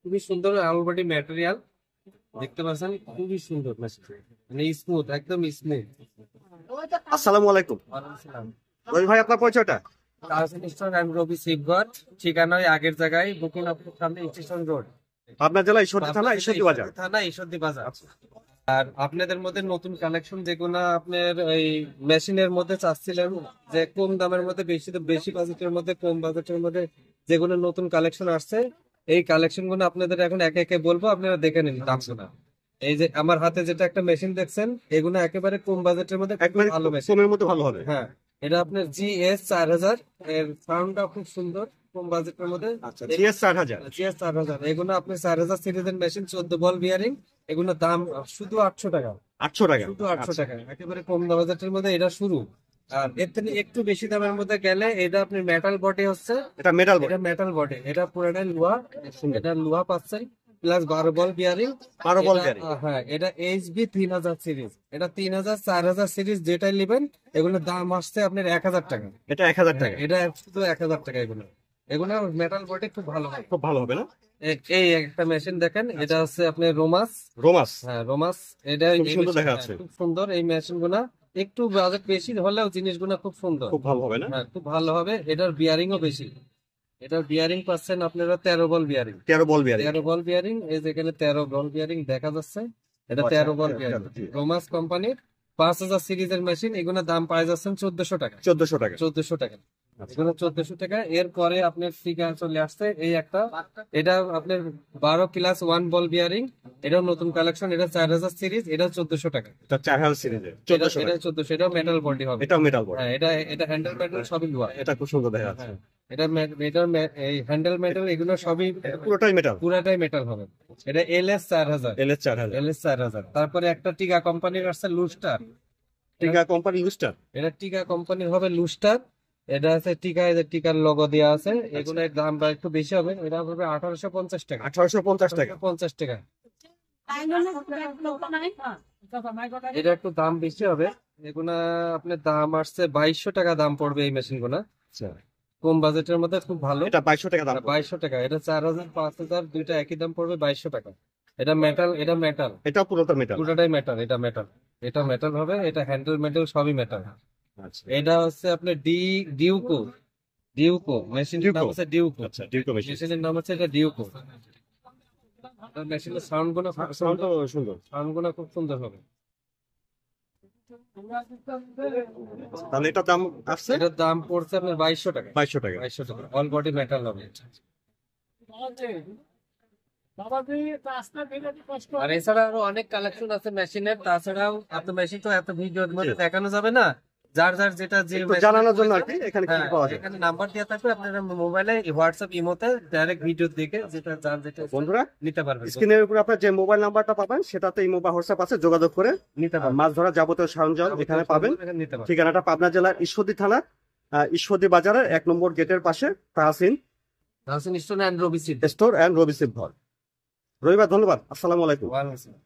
খুবই সুন্দর all body material দেখতে পাচ্ছেন, খুবই সুন্দর মেশিন, মানে স্মুথ, একদম স্মুথ। আসসালামু আলাইকুম রবি ভাই, আপনার পরিচয়টা? রবি শিবগড়, ঠিকানা ওই আগের জায়গায়, বুকিং আপনার সামনে স্টেশন রোড, পাবনা জেলা ঈশ্বরদী থানা ঈশ্বরদী বাজার। থানা ঈশ্বরদী বাজার। আর আপনাদের মধ্যে নতুন কালেকশন যেগুলো আপনার এই মেশিনের মধ্যে চাচ্ছিলেন, যে কম দামের মধ্যে বেশি বাজেটের মধ্যে, কম বাজেটের মধ্যে যেগুলো নতুন কালেকশন আসছে, এই কালেকশন গুলো আপনাদের এখন একে একে বলবো, আপনারা দেখে নিন দামগুলো। এই যে আমার হাতে যেটা একটা মেশিন দেখছেন, এগুলো একেবারে কম বাজেটের মধ্যে একবারে ভালো মেশিন, কমের মধ্যে ভালো হবে। হ্যাঁ। এটা আপনার GS 4000, এর সাউন্ডটা খুব সুন্দর, কম বাজেটের মধ্যে। আচ্ছা, GS 4000। GS 4000 এগুলো আপনি 4000 সিরিজের মেশিন, 14 বল বিয়ারিং, এগুলো দাম শুধু 800 টাকা। 800 টাকা, শুধু 800 টাকা, একেবারে কম বাজেটের মধ্যে এটা শুরু। আর এর থেকে একটু বেশি দামের মধ্যে গেলে এটা আপনি মেটাল বডি হচ্ছে, এটা মেটাল বডি। এটা মেটাল বডি, এটা পুরোটাই লোহা, এটা লোহা পাচ্ছেন, প্লাস 12 বল বিয়ারিং। 12 বল বিয়ারিং, হ্যাঁ। এটা HB 3000 সিরিজ, এটা 3000, 4000 সিরিজ যেটাই নেবেন, এগুলোর দাম আসছে আপনার 1000 টাকা। এটা 1000 টাকা, এটা শুধু 1000 টাকা। এগুলো এগুলো মেটাল বডি খুব ভালো হয়, খুব ভালো হবে না? এই একটা মেশিন দেখেন, এটা হচ্ছে আপনার রোমাস। রোমাস, হ্যাঁ রোমাস, এটা খুব সুন্দর দেখা যাচ্ছে। খুব সুন্দর এই মেশিন গুলা, একটু বাজেট বেশি হলেও জিনিসগুলো খুব সুন্দর, খুব ভালো হবে না? হ্যাঁ খুব ভালো হবে। এটার বিয়ারিংও বেশি, এটার বিয়ারিং পাচ্ছেন আপনারা 13 বল বিয়ারিং। 13 বল বিয়ারিং, 13 বল বিয়ারিং, এই যেখানে 13 বল বিয়ারিং দেখা যাচ্ছে, এটা 13 বল বিয়ারিং, রোমাস কোম্পানির 5000 সিরিজের মেশিন। এগুলোর দাম পাই যাচ্ছেন 1400 টাকা। 1400 টাকা, 1400 টাকা, এগুলো 1400 টাকা। এরপরে আপনার ফিগার চলে আসছে এই একটা, এটা আপনার 12 প্লাস 1 বল বিয়ারিং, এটাও নতুন কালেকশন, এটা 4000 সিরিজ, এটা 1400 টাকা। এটা 4000 সিরিজের 1400 এটা টাকা। 1400, এটাও মেটাল বডি হবে, এটা মেটাল বডি। হ্যাঁ। এটা হ্যান্ডেল মেটাল সবই লোহা, এটা খুব সুন্দর দেখা যাচ্ছে। হ্যাঁ। এটা এই হ্যান্ডেল মেটাল, এগুলো সবই পুরোটাই মেটাল, পুরাটাই মেটাল হবে। এটা LS 4000, LS 4000। LS 4000। তারপরে একটা টিকা কোম্পানির আসছে লুস্টার, টিকা কোম্পানি লুস্টার। এটা টিকা কোম্পানির হবে লুস্টার। এটা আছে টিকা, এই যে টিকার লোগো দেওয়া আছে। এগুলোর দাম একটু বেশি হবে, এটা হবে 1850 টাকা। 1850 টাকা, 50 টাকা। এটা একটু দাম বেশি হবে, এগুলা আপনার দাম আসছে 2200 টাকা দাম পড়বে এই মেশিন গুলা। আচ্ছা, কম বাজেটের মধ্যে খুব ভালো। এটা 2200 টাকা দাম। 2200 টাকা, এটা 4000, 5000 দুইটা একই দাম পড়বে 2200 টাকা। এটা মেটাল, এটা মেটাল, এটা পুরোটা মেটাল, পুরোটাই মেটাল, এটা মেটাল, এটা মেটাল হবে। এটা হ্যান্ডেল মেটাল সবই মেটাল। আচ্ছা। এটা হচ্ছে আপনার ডিউকো, ডিউকো মেশিনের নাম হচ্ছে ডিউকো। আচ্ছা, ডিউকো মেশিন। মেশিনের নাম হচ্ছে এটা ডিউকো। মেশিনের সাউন্ড গুলো সাউন্ড সুন্দর, সাউন্ড গুলো খুব সুন্দর হবে। তাহলে এটার দাম আসছে, এটার দাম পড়ছে আপনার 2200 টাকা। 2200 টাকা। 2200 টাকা, অল বডি মেটাল হবে। আর এছাড়া আরো অনেক কালেকশন আছে মেশিনের, তাছাড়াও এত মেশিন তো এত ভিডিওর মধ্যে দেখানো যাবে না। যার যার যেটা যে একটু জানানোর জন্য আর কি, এখানে কি হ্যাঁ, পাওয়া যায়? এখানে নাম্বার দেওয়া থাকবে, আপনারা মোবাইলে হোয়াটসঅ্যাপ ইমোতে ডাইরেক্ট ভিডিও দেখে যেটা যার যেটা বন্ধুরা, নিতে পারবেন। স্ক্রিনের উপরে আপনার যে মোবাইল নাম্বারটা পাবেন, সেটাতে ইমো বা হোয়াটসঅ্যাপ আছে, যোগাযোগ করে নিতে পারবেন, মাছ ধরা যাবতীয় সরঞ্জাম এখানে পাবেন। নিতে পারবেন। ঠিকানাটা পাবনা জেলার ঈশ্বরদী থানা ঈশ্বরদী বাজারের 1 নম্বর গেটের পাশে Tahsin store and Rabi seed store and Rabi Shibghar. রবিবার, ধন্যবাদ। আসসালামু আলাইকুম। ওয়ালাইকুম আসসালাম।